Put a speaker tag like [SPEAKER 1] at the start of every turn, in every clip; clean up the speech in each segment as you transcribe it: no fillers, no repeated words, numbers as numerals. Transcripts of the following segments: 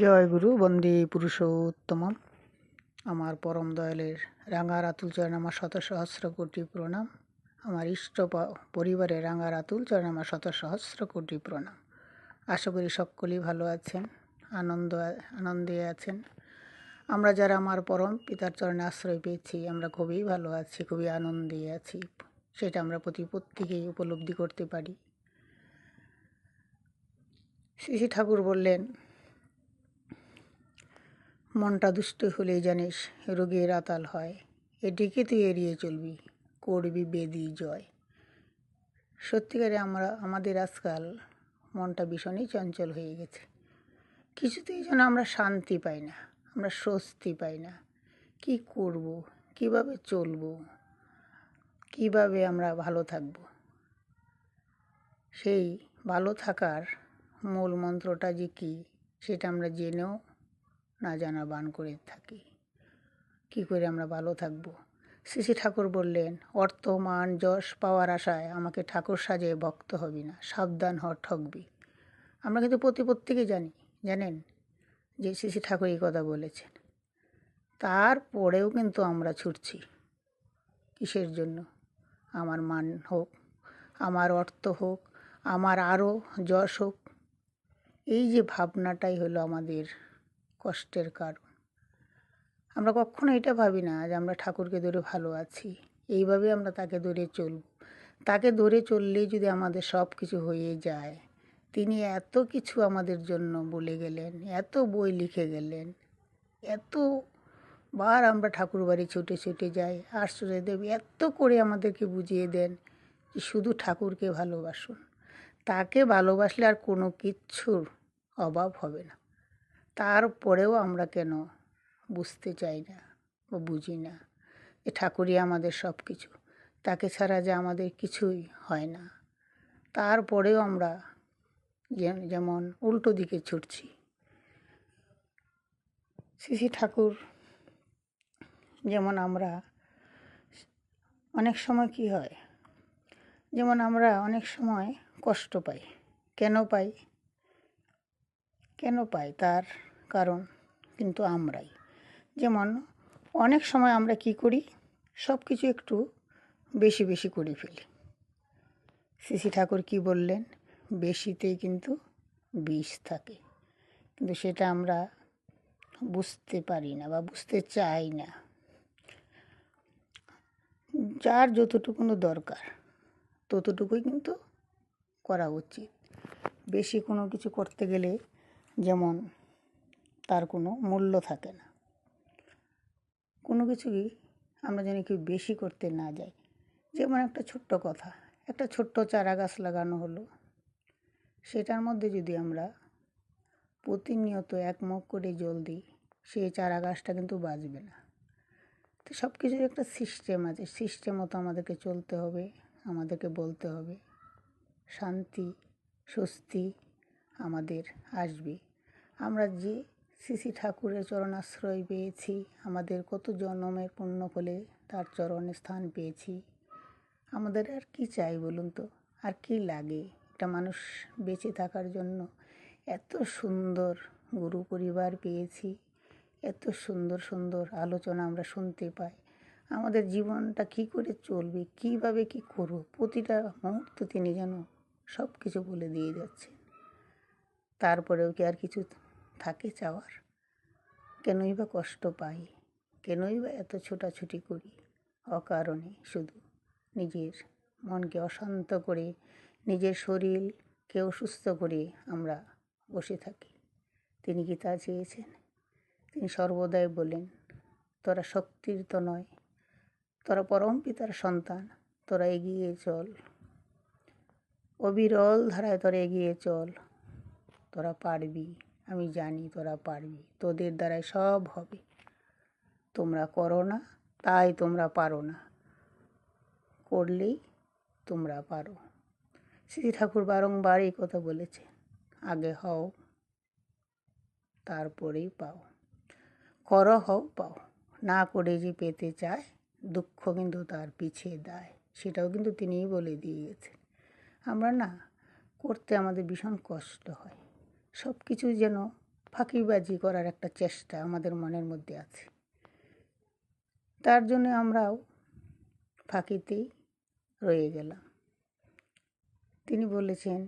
[SPEAKER 1] জয় গুরু বন্দে পুরুষোত্তমম। আমার পরম দয়ালের রাঙা রাতুল চরণে আমার শত সহস্র কোটি প্রণাম। আমার ইষ্ট পরিবারের রাঙা রাতুল চরণে আমার শত সহস্র কোটি প্রণাম। আশা করি সকলেই ভালো আছেন, আনন্দে আছেন। আমরা যারা আমার পরম পিতার চরণে আশ্রয় পেয়েছি আমরা খুবই ভালো আছি, খুবই আনন্দে আছি। সেটা আমরা প্রত্যেকেই উপলব্ধি করতে পারি। শ্রী ঠাকুর বললেন, মনটা দুষ্ট হলেই জানিস রোগের আতাল হয়, এটিকে তুই এড়িয়ে চলবি, করবি বেদি জয়। সত্যিকারে আমাদের আজকাল মনটা ভীষণই চঞ্চল হয়ে গেছে। কিছুতেই যেন আমরা শান্তি পাই না, আমরা স্বস্তি পাই না। কি করব, কিভাবে চলব, কিভাবে আমরা ভালো থাকব? সেই ভালো থাকার মূল মন্ত্রটা যে কী সেটা আমরা জেনেও না জানা বান করে থাকি। কি করে আমরা ভালো থাকব? শ্রী ঠাকুর বললেন, অর্থ মান যশ পাওয়ার আশায় আমাকে ঠাকুর সাজে ভক্ত হবি না, সাবধান হ ঠকবি। আমরা কিন্তু প্রত্যেকে জানেন যে শ্রী ঠাকুর এই কথা বলেছেন। তারপরেও কিন্তু আমরা ছুটছি কিসের জন্য? আমার মান হোক, আমার অর্থ হোক, আমার আরও যশ হোক। এই যে ভাবনাটাই হলো আমাদের কষ্টের কারণ। আমরা কখনো এটা ভাবি না যে আমরা ঠাকুরকে ধরে ভালো আছি, এইভাবে আমরা তাকে ধরে চলব। তাকে ধরে চললেই যদি আমাদের সব কিছু হয়ে যায়, তিনি এত কিছু আমাদের জন্য বলে গেলেন, এত বই লিখে গেলেন, এতবার আমরা ঠাকুর বাড়ি ছুটে যাই, আশ্রয়দেব এত করে আমাদেরকে বুঝিয়ে দেন যে শুধু ঠাকুরকে ভালোবাসুন। তাকে ভালোবাসলে আর কোনো কিচ্ছুর অভাব হবে না। তারপরেও আমরা কেন বুঝতে চাই না বা বুঝি না যে ঠাকুরই আমাদের সব কিছু, তাকে ছাড়া যে আমাদের কিছুই হয় না। তারপরেও আমরা যেমন উল্টো দিকে ছুটছি। শ্রী ঠাকুর যেমন আমরা অনেক সময় কি হয়, যেমন আমরা অনেক সময় কষ্ট পাই। কেন পাই তার কারণ কিন্তু আমরাই। যেমন অনেক সময় আমরা কি করি, সব কিছু একটু বেশি করে ফেলি। শ্রী ঠাকুর কি বললেন, বেশিতেই কিন্তু বিষ থাকে। কিন্তু সেটা আমরা বুঝতে পারি না বা বুঝতে চাই না। যার যতটুকু দরকার ততটুকুই কিন্তু করা উচিত। বেশি কোনো কিছু করতে গেলে যেমন তার কোনো মূল্য থাকে না। কোনো কিছুই আমরা যেন কেউ বেশি করতে না যাই। যেমন একটা ছোট্ট কথা, একটা ছোট্ট চারা গাছ লাগানো হলো, সেটার মধ্যে যদি আমরা প্রতিনিয়ত এক মগ করে জল দিই, সেই চারা গাছটা কিন্তু বাঁচবে না। তো সব কিছুর একটা সিস্টেম আছে, সিস্টেম মতো আমাদেরকে চলতে হবে, আমাদেরকে বলতে হবে। শান্তি স্বস্তি আমাদের আসবে। আমরা যে শ্রী ঠাকুরের চরণাশ্রয় পেয়েছি, আমাদের কত জন্মের পুণ্য ফলে তার চরণে স্থান পেয়েছি। আমাদের আর কি চাই বলুন তো? আর কি লাগে? একটা মানুষ বেঁচে থাকার জন্য এত সুন্দর গুরু পরিবার পেয়েছি, এত সুন্দর আলোচনা আমরা শুনতে পাই। আমাদের জীবনটা কি করে চলবে, কিভাবে কি করব, প্রতিটা মুহূর্ত তিনি যেন সব কিছু বলে দিয়ে যাচ্ছে। তারপরেও কি আর কিছু থাকে চাওয়ার? কেনই বা কষ্ট পাই, কেনই বা এত ছোটাছুটি করি অকারণে? শুধু নিজের মনকে অশান্ত করে, নিজের শরীরকে অসুস্থ করে আমরা বসে থাকি। তিনি কি তা চেয়েছেন? তিনি সর্বদাই বলেন, তোরা শক্তির তো নয়, তোরা পরম পিতার সন্তান, তোরা এগিয়ে চল, অবিরল ধারায় তোরা এগিয়ে চল, তোরা পারবি, আমি জানি তোরা পারবি, তোদের দ্বারাই সব হবে। তোমরা করো না তাই তোমরা পারো না, করলেই তোমরা পারো। শ্রী ঠাকুর বারংবার এই কথা বলেছে, আগে হও তারপরেই পাও, করো হও পাও। না করে যে পেতে চায়, দুঃখ কিন্তু তার পিছিয়ে দেয়। সেটাও কিন্তু তিনিই বলে দিয়ে গেছেন। আমরা না করতে আমাদের ভীষণ কষ্ট হয়, সব কিছু যেন ফাঁকিবাজি করার একটা চেষ্টা আমাদের মনের মধ্যে আছে। তার জন্য আমরাও ফাঁকিতেই রয়ে গেলাম। তিনি বলেছেন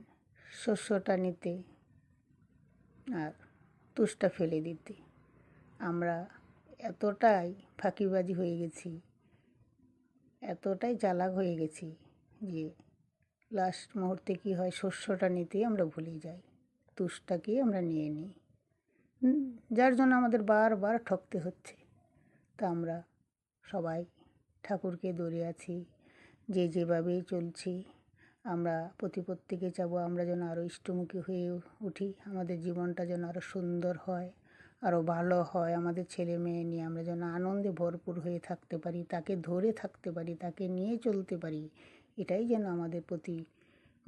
[SPEAKER 1] শস্যটা নিতে আর তুষটা ফেলে দিতে। আমরা এতটাই ফাঁকিবাজি হয়ে গেছি, এতটাই চালাক হয়ে গেছি যে লাস্ট মুহূর্তে কী হয়, শস্যটা নিতেই আমরা ভুলে যাই, তুষটাকেই আমরা নিয়ে নিই, যার জন্য আমাদের বারবার ঠকতে হচ্ছে। তা আমরা সবাই ঠাকুরকে ধরে আছি, যে যেভাবেই চলছি। আমরা প্রত্যেকে চাবো আমরা যেন আরও ইষ্টমুখী হয়ে উঠি, আমাদের জীবনটা যেন আরও সুন্দর হয়, আরও ভালো হয়। আমাদের ছেলে মেয়ে নিয়ে আমরা যেন আনন্দে ভরপুর হয়ে থাকতে পারি, তাকে ধরে থাকতে পারি, তাকে নিয়ে চলতে পারি। এটাই যেন আমাদের প্রতি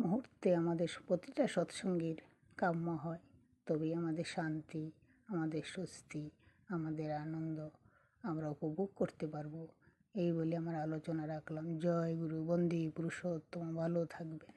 [SPEAKER 1] মুহূর্তে আমাদের প্রতিটা সৎসঙ্গের কাম্য হয়। তবেই আমাদের শান্তি, আমাদের স্বস্তি, আমাদের আনন্দ আমরা উপভোগ করতে পারবো। এই বলে আমার আলোচনা রাখলাম। জয় গুরু, বন্দে পুরুষোত্তম। ভালো থাকবেন।